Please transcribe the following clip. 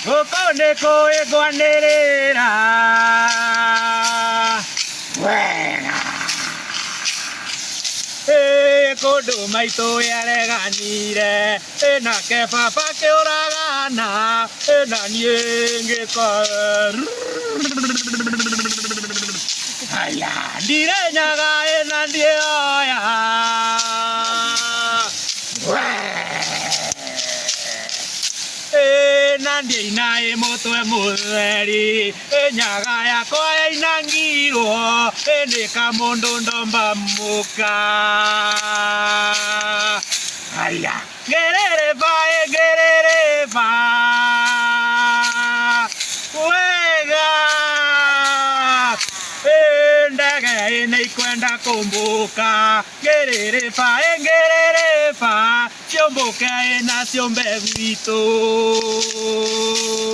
Ukone koe guanerera. Buena. Kodo maito yareganire. Na ke papa ke oragana. Na nienge ko. Aya, dire nyaga na ndioya. Nandie inae moto e mutheri nyaga yakwa inangirwo ni kamundu ndomba muka aya gerere ba wega ndege inaikwenda kumbuka gerere ba ciomboke na ciombe gwitũ.